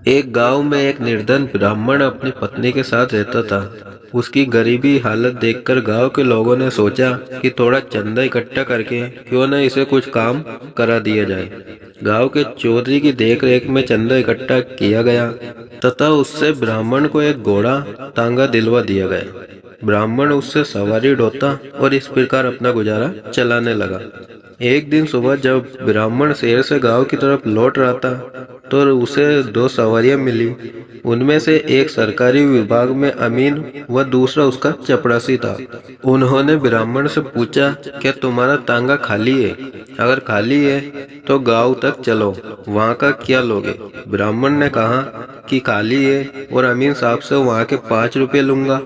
एक गांव में एक निर्धन ब्राह्मण अपनी पत्नी के साथ रहता था। उसकी गरीबी हालत देखकर गांव के लोगों ने सोचा कि थोड़ा चंदा इकट्ठा करके क्यों न इसे कुछ काम करा दिया जाए। गांव के चौधरी की देखरेख में चंदा इकट्ठा किया गया तथा उससे ब्राह्मण को एक घोड़ा तांगा दिलवा दिया गया। ब्राह्मण उससे सवारी ढोता और इस प्रकार अपना गुजारा चलाने लगा। एक दिन सुबह जब ब्राह्मण शहर से गांव की तरफ लौट रहा था तो उसे दो सवारियां मिली। उनमें से एक सरकारी विभाग में अमीन व दूसरा उसका चपरासी था। उन्होंने ब्राह्मण से पूछा, क्या तुम्हारा तांगा खाली है? अगर खाली है तो गांव तक चलो, वहाँ का क्या लोगे? ब्राह्मण ने कहा कि खाली है और अमीन साहब से वहाँ के 5 रुपये लूंगा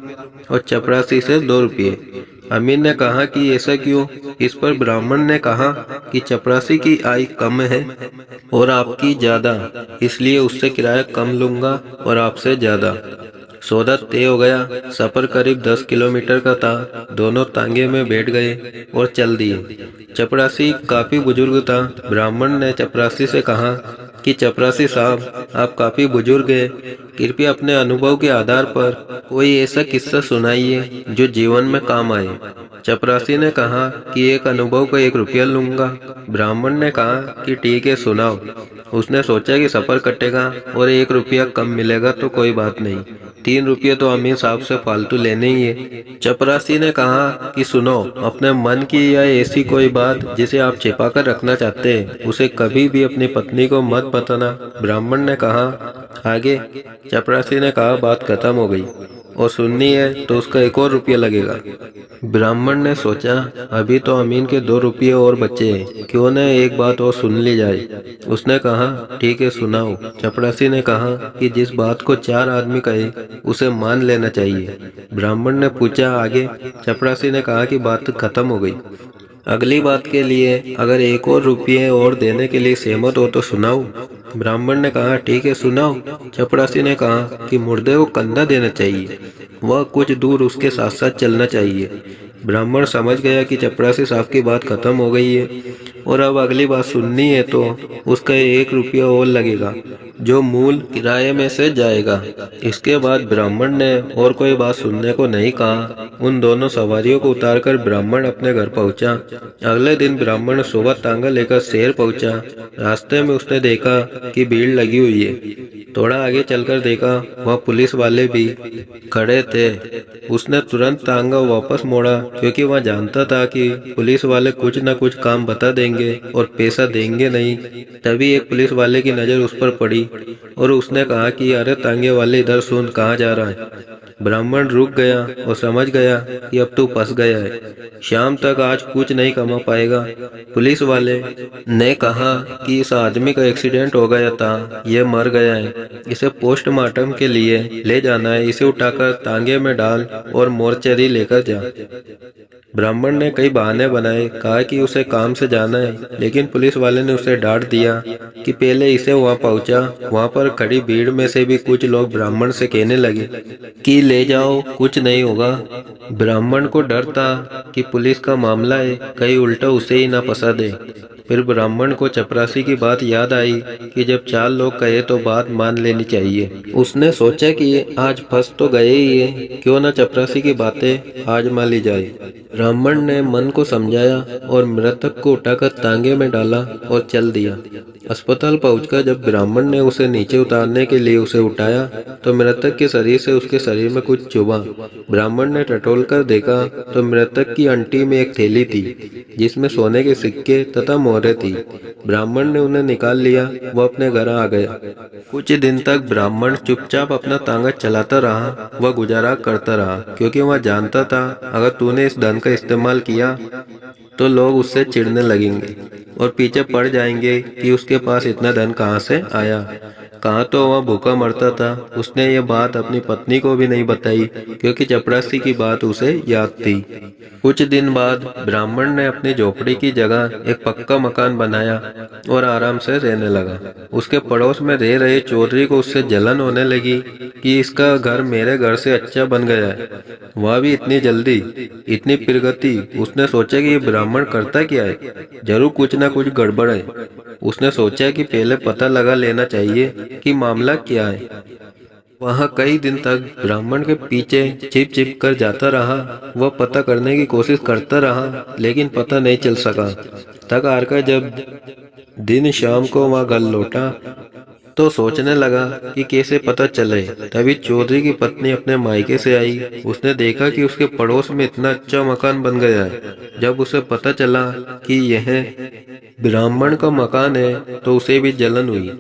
और चपरासी से 2 रुपये। अमीन ने कहा कि ऐसा क्यों? इस पर ब्राह्मण ने कहा कि चपरासी की आय कम है और आपकी ज्यादा, इसलिए उससे किराया कम लूंगा और आपसे ज्यादा। सौदा तय हो गया। सफर करीब 10 किलोमीटर का था। दोनों तांगे में बैठ गए और चल दिए। चपरासी काफी बुजुर्ग था। ब्राह्मण ने चपरासी से कहा कि चपरासी साहब, आप काफी बुजुर्ग हैं, कृपया अपने अनुभव के आधार पर कोई ऐसा किस्सा सुनाइए जो जीवन में काम आए। चपरासी ने कहा कि एक अनुभव का 1 रुपया लूंगा। ब्राह्मण ने कहा कि ठीक है, सुनाओ। उसने सोचा कि सफर कटेगा और 1 रुपया कम मिलेगा तो कोई बात नहीं, 3 रुपये तो अमीर साहब से फालतू लेने ही है। चपरासी ने कहा कि सुनो, अपने मन की या ऐसी कोई बात जिसे आप छिपा कर रखना चाहते हैं उसे कभी भी अपनी पत्नी को मत बताना। ब्राह्मण ने कहा, आगे? चपरासी ने कहा, बात खत्म हो गई और सुननी है तो उसका 1 और रुपया लगेगा। ब्राह्मण ने सोचा, अभी तो अमीन के 2 रुपये और बचे हैं, क्यों न एक बात और सुन ली जाए। उसने कहा, ठीक है, सुनाओ। चपरासी ने कहा कि जिस बात को 4 आदमी कहे उसे मान लेना चाहिए। ब्राह्मण ने पूछा, आगे? चपरासी ने कहा कि बात खत्म हो गई। अगली बात के लिए अगर 1 और रुपये और देने के लिए सहमत हो तो सुनाओ। ब्राह्मण ने कहा, ठीक है, सुनाओ। चपरासी ने कहा कि मुर्दे को कंधा देना चाहिए, वह कुछ दूर उसके साथ साथ चलना चाहिए। ब्राह्मण समझ गया कि चपरासी साहब की बात खत्म हो गई है और अब अगली बात सुननी है तो उसका 1 रुपया और लगेगा, जो मूल किराए में से जाएगा। इसके बाद ब्राह्मण ने और कोई बात सुनने को नहीं कहा। उन दोनों सवारियों को उतारकर ब्राह्मण अपने घर पहुंचा। अगले दिन ब्राह्मण सुबह तांगा लेकर शहर पहुंचा। रास्ते में उसने देखा कि भीड़ लगी हुई है। थोड़ा आगे चलकर देखा, वहाँ पुलिस वाले भी खड़े थे। उसने तुरंत तांगा वापस मोड़ा क्योंकि वह जानता था कि पुलिस वाले कुछ न कुछ काम बता देंगे और पैसा देंगे नहीं। तभी एक पुलिस वाले की नज़र उस पर पड़ी और उसने कहा कि अरे तांगे वाले, इधर सुन, कहाँ जा रहा है? ब्राह्मण रुक गया और समझ गया कि अब तू फंस गया है, शाम तक आज कुछ नहीं कमा पाएगा। पुलिस वाले ने कहा कि इस आदमी का एक्सीडेंट हो गया था, यह मर गया है, इसे पोस्टमार्टम के लिए ले जाना है, इसे उठाकर तांगे में डाल और मोर्चरी लेकर जा। ब्राह्मण ने कई बहाने बनाए, कहा कि उसे काम से जाना है, लेकिन पुलिस वाले ने उसे डांट दिया कि पहले इसे वहां पहुंचा। वहां पर खड़ी भीड़ में से भी कुछ लोग ब्राह्मण से कहने लगे कि ले जाओ, कुछ नहीं होगा। ब्राह्मण को डर था कि पुलिस का मामला है, कहीं उल्टा उसे ही ना फंसा दे। फिर ब्राह्मण को चपरासी की बात याद आई कि जब 4 लोग कहे तो बात मान लेनी चाहिए। उसने सोचा कि आज फंस तो गए ही है, क्यों ना चपरासी की बातें आजमा ली जाए। ब्राह्मण ने मन को समझाया और मृतक को उठाकर तांगे में डाला और चल दिया। अस्पताल पहुंचकर जब ब्राह्मण ने उसे नीचे उतारने के लिए उसे उठाया तो मृतक के शरीर से उसके शरीर में कुछ चुभा। ब्राह्मण ने टटोल कर देखा तो मृतक की अंटी में एक थैली थी जिसमें सोने के सिक्के तथा मोहरें थी। ब्राह्मण ने उन्हें निकाल लिया। वह अपने घर आ गया। कुछ दिन तक ब्राह्मण चुपचाप अपना तांगा चलाता रहा। वह गुजारा करता रहा क्योंकि वह जानता था अगर तूने इस धन का इस्तेमाल किया तो लोग उससे चिढ़ने लगेंगे और पीछे पड़ जाएंगे कि उसके पास इतना धन कहाँ से आया। कहाँ तो वह भूखा मरता था। उसने ये बात अपनी पत्नी को भी नहीं बताई क्योंकि चपरासी की बात उसे याद थी। कुछ दिन बाद ब्राह्मण ने अपनी झोपड़ी की जगह एक पक्का मकान बनाया और आराम से रहने लगा। उसके पड़ोस में रह रहे चौधरी को उससे जलन होने लगी कि इसका घर मेरे घर से अच्छा बन गया है, वह भी इतनी जल्दी, इतनी प्रगति। उसने सोचा कि ये ब्राह्मण ब्राह्मण करता क्या है, जरूर कुछ ना कुछ गड़बड़ है। उसने सोचा कि पहले पता लगा लेना चाहिए कि मामला क्या है। वहाँ कई दिन तक ब्राह्मण के पीछे छिप छिप कर जाता रहा। वह पता करने की कोशिश करता रहा, लेकिन पता नहीं चल सका। थक हार कर जब दिन शाम को वह घर लौटा तो सोचने लगा कि कैसे पता चले। तभी चौधरी की पत्नी अपने मायके से आई। उसने देखा कि उसके पड़ोस में इतना अच्छा मकान बन गया है। जब उसे पता चला कि यह ब्राह्मण का मकान है तो उसे भी जलन हुई।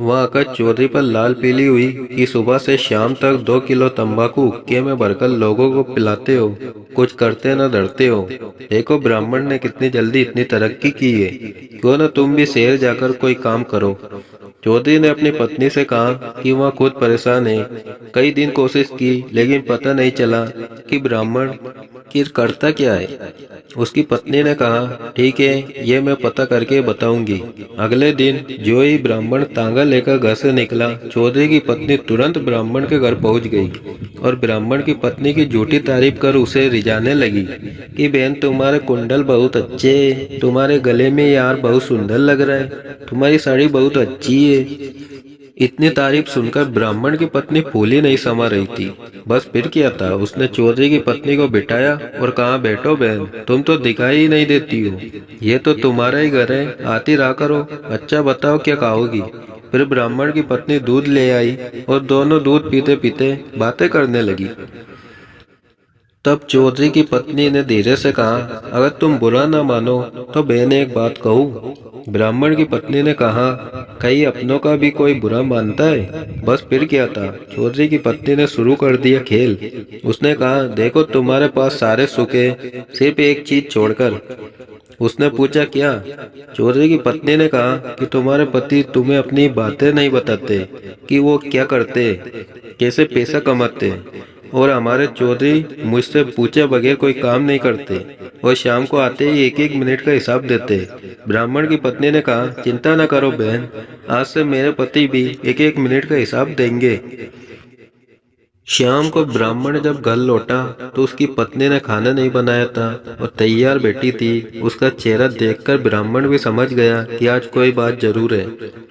वह आकर चौधरी पर लाल पीली हुई कि सुबह से शाम तक 2 किलो तंबाकू हुक्के में भरकर लोगों को पिलाते हो, कुछ करते न डरते हो। देखो ब्राह्मण ने कितनी जल्दी इतनी तरक्की की है, क्यों न तुम भी शहर जाकर कोई काम करो। चौधरी ने अपनी पत्नी से कहा कि वह खुद परेशान है। कई दिन कोशिश की लेकिन पता नहीं चला कि ब्राह्मण आखिर करता क्या है। उसकी पत्नी ने कहा, ठीक है, ये मैं पता करके बताऊंगी। अगले दिन जो ही ब्राह्मण तांगा लेकर घर से निकला, चौधरी की पत्नी तुरंत ब्राह्मण के घर पहुंच गई और ब्राह्मण की पत्नी की झूठी तारीफ कर उसे रिझाने लगी कि बहन तुम्हारे कुंडल बहुत अच्छे हैं, तुम्हारे गले में यार बहुत सुंदर लग रहा है, तुम्हारी साड़ी बहुत अच्छी है। इतनी तारीफ सुनकर ब्राह्मण की पत्नी फूली नहीं समा रही थी। बस फिर क्या था, उसने चौधरी की पत्नी को बिठाया और कहा, बैठो बहन, तुम तो दिखाई ही नहीं देती हो, ये तो तुम्हारा ही घर है, आती रहा करो। अच्छा बताओ क्या खाओगी। फिर ब्राह्मण की पत्नी दूध ले आई और दोनों दूध पीते पीते बातें करने लगी। तब चौधरी की पत्नी ने धीरे से कहा, अगर तुम बुरा ना मानो तो बहन एक बात कहूँ। ब्राह्मण की पत्नी ने कहा, कहीं अपनों का भी कोई बुरा मानता है। बस फिर क्या था, चौधरी की पत्नी ने शुरू कर दिया खेल। उसने कहा, देखो तुम्हारे पास सारे सुख है, सिर्फ एक चीज छोड़कर। उसने पूछा, क्या। चौधरी की पत्नी ने कहा कि तुम्हारे पति तुम्हें अपनी बातें नहीं बताते कि वो क्या करते, कैसे पैसा कमाते, और हमारे चौधरी मुझसे पूछे बगैर कोई काम नहीं करते और शाम को आते ही 1-1 मिनट का हिसाब देते। ब्राह्मण की पत्नी ने कहा, चिंता न करो बहन, आज से मेरे पति भी 1-1 मिनट का हिसाब देंगे। शाम को ब्राह्मण जब घर लौटा तो उसकी पत्नी ने खाना नहीं बनाया था और तैयार बैठी थी। उसका चेहरा देखकर ब्राह्मण भी समझ गया कि आज कोई बात जरूर है।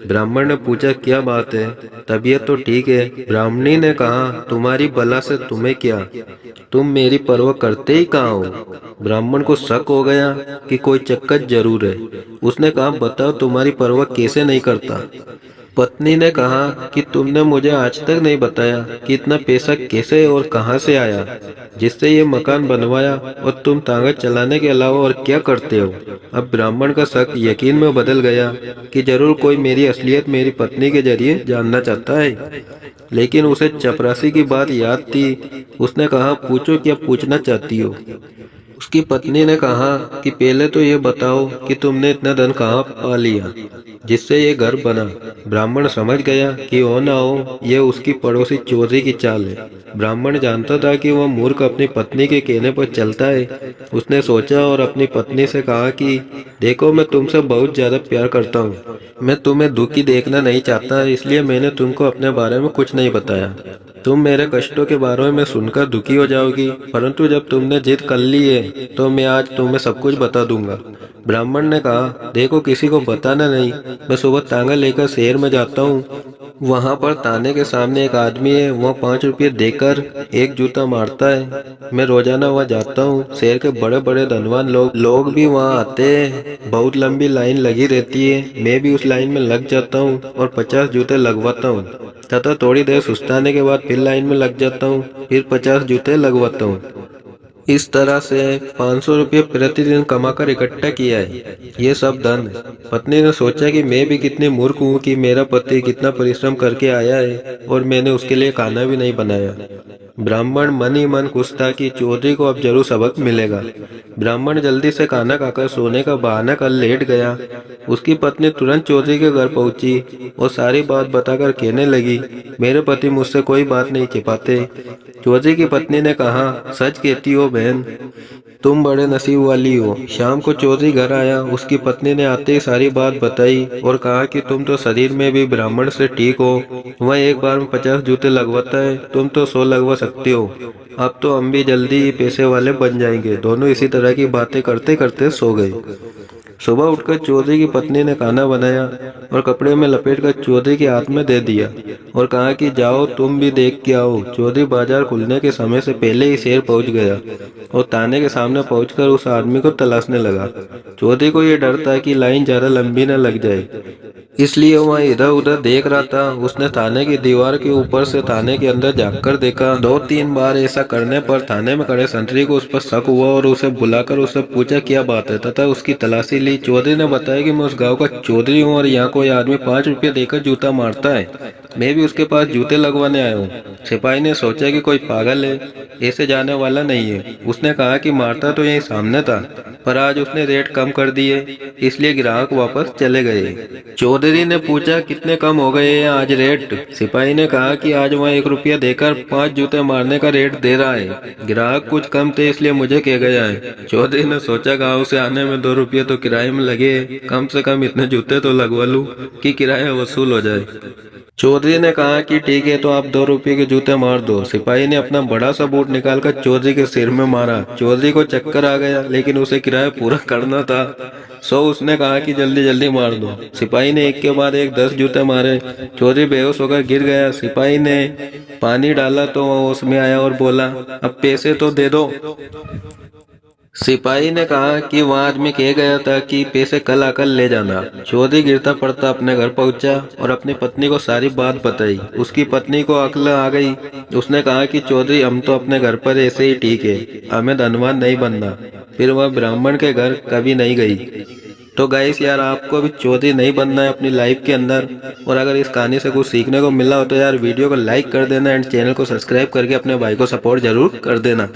ब्राह्मण ने पूछा, क्या बात है, तबीयत तो ठीक है। ब्राह्मणी ने कहा, तुम्हारी बला से तुम्हें क्या, तुम मेरी परवाह करते ही कहाँ हो। ब्राह्मण को शक हो गया कि कोई चक्कर जरूर है। उसने कहा, बताओ तुम्हारी परवाह कैसे नहीं करता। पत्नी ने कहा कि तुमने मुझे आज तक नहीं बताया कि इतना पैसा कैसे और कहां से आया जिससे ये मकान बनवाया, और तुम तांगा चलाने के अलावा और क्या करते हो। अब ब्राह्मण का शक यकीन में बदल गया कि जरूर कोई मेरी असलियत मेरी पत्नी के जरिए जानना चाहता है। लेकिन उसे चपरासी की बात याद थी। उसने कहा, पूछो क्या पूछना चाहती हो। उसकी पत्नी ने कहा कि पहले तो ये बताओ कि तुमने इतना धन कहाँ पा लिया जिससे ये घर बना। ब्राह्मण समझ गया कि हो ना हो ये उसकी पड़ोसी चौधरी की चाल है। ब्राह्मण जानता था कि वह मूर्ख अपनी पत्नी के कहने पर चलता है। उसने सोचा और अपनी पत्नी से कहा कि देखो, मैं तुमसे बहुत ज्यादा प्यार करता हूँ, मैं तुम्हें दुखी देखना नहीं चाहता, इसलिए मैंने तुमको अपने बारे में कुछ नहीं बताया। तुम मेरे कष्टों के बारे में सुनकर दुखी हो जाओगी, परंतु जब तुमने जिद कर ली है तो मैं आज तुम्हें सब कुछ बता दूंगा। ब्राह्मण ने कहा, देखो किसी को बताना नहीं, मैं सुबह तांगा लेकर शहर में जाता हूँ। वहाँ पर ताने के सामने एक आदमी है, वह 5 रुपये देकर एक जूता मारता है। मैं रोजाना वहाँ जाता हूँ। शहर के बड़े बड़े धनवान लोग भी वहाँ आते हैं। बहुत लंबी लाइन लगी रहती है। मैं भी उस लाइन में लग जाता हूँ और 50 जूते लगवाता हूँ तथा थोड़ी देर सुस्ताने के बाद फिर लाइन में लग जाता हूँ, फिर 50 जूते लगवाता हूँ। इस तरह से 500 रुपये प्रतिदिन कमाकर इकट्ठा किया है, ये सब धन। पत्नी ने सोचा कि मैं भी कितनी मूर्ख हूँ कि मेरा पति कितना परिश्रम करके आया है और मैंने उसके लिए खाना भी नहीं बनाया। ब्राह्मण मन ही मन खुश था कि चौधरी को अब जरूर सबक मिलेगा। ब्राह्मण जल्दी से खाना खाकर सोने का बहाना कर लेट गया। उसकी पत्नी तुरंत चौधरी के घर पहुंची और सारी बात बताकर कहने लगी, मेरे पति मुझसे कोई बात नहीं छिपाते। चौधरी की पत्नी ने कहा, सच कहती हो बहन, तुम बड़े नसीब वाली हो। शाम को चौधरी घर आया। उसकी पत्नी ने आते ही सारी बात बताई और कहा कि तुम तो शरीर में भी ब्राह्मण से ठीक हो। वह एक बार में 50 जूते लगवाता है, तुम तो 100 लगवा सकती हो। अब तो हम भी जल्दी ही पैसे वाले बन जाएंगे। दोनों इसी तरह की बातें करते करते सो गए। सुबह उठकर चौधरी की पत्नी ने खाना बनाया और कपड़े में लपेटकर चौधरी के हाथ में दे दिया और कहा कि जाओ तुम भी देख के आओ। चौधरी बाजार खुलने के समय से पहले ही शहर पहुंच गया और थाने के सामने पहुंचकर उस आदमी को तलाशने लगा। चौधरी को यह डर था कि लाइन ज्यादा लंबी न लग जाए, इसलिए वह इधर उधर देख रहा था। उसने थाने की दीवार के ऊपर से थाने के अंदर झांककर देखा। 2-3 बार ऐसा करने पर थाने में खड़े संतरी को उस पर शक हुआ और उसे बुलाकर उससे पूछा क्या बात है तथा उसकी तलाशी ली। चौधरी ने बताया कि मैं उस गांव का चौधरी हूँ और यहाँ कोई आदमी 5 रुपये देकर जूता मारता है। मैं भी उसके पास जूते लगवाने आया हूँ। सिपाही ने सोचा कि कोई पागल है, ऐसे जाने वाला नहीं है। उसने कहा कि मारता तो यही सामने था, पर आज उसने रेट कम कर दिए, इसलिए ग्राहक वापस चले गए। चौधरी ने पूछा कितने कम हो गए हैं आज रेट। सिपाही ने कहा कि आज वह 1 रुपया देकर 5 जूते मारने का रेट दे रहा है। ग्राहक कुछ कम थे इसलिए मुझे कह गया है। चौधरी ने सोचा गाँव से आने में 2 रुपये तो किराए में लगे, कम से कम इतने जूते तो लगवा लूं कि किराया वसूल हो जाए। चौधरी ने कहा कि ठीक है, तो आप 2 रुपये के जूते मार दो। सिपाही ने अपना बड़ा सा बूट निकालकर चौधरी के सिर में मारा। चौधरी को चक्कर आ गया, लेकिन उसे किराया पूरा करना था, सो उसने कहा कि जल्दी जल्दी मार दो। सिपाही ने एक के बाद एक 10 जूते मारे। चौधरी बेहोश होकर गिर गया। सिपाही ने पानी डाला तो वह होश में आया और बोला, अब पैसे तो दे दो। सिपाही ने कहा कि वह आदमी कह गया था कि पैसे कल आकर ले जाना। चौधरी गिरता पड़ता अपने घर पहुंचा और अपनी पत्नी को सारी बात बताई। उसकी पत्नी को अक्ल आ गई। उसने कहा कि चौधरी हम तो अपने घर पर ऐसे ही ठीक है, हमें धनवान नहीं बनना। फिर वह ब्राह्मण के घर कभी नहीं गई। तो गाइस यार, आपको भी चौधरी नहीं बनना है अपनी लाइफ के अंदर। और अगर इस कहानी से कुछ सीखने को मिला हो तो यार वीडियो को लाइक कर देना एंड चैनल को सब्सक्राइब करके अपने भाई को सपोर्ट जरूर कर देना।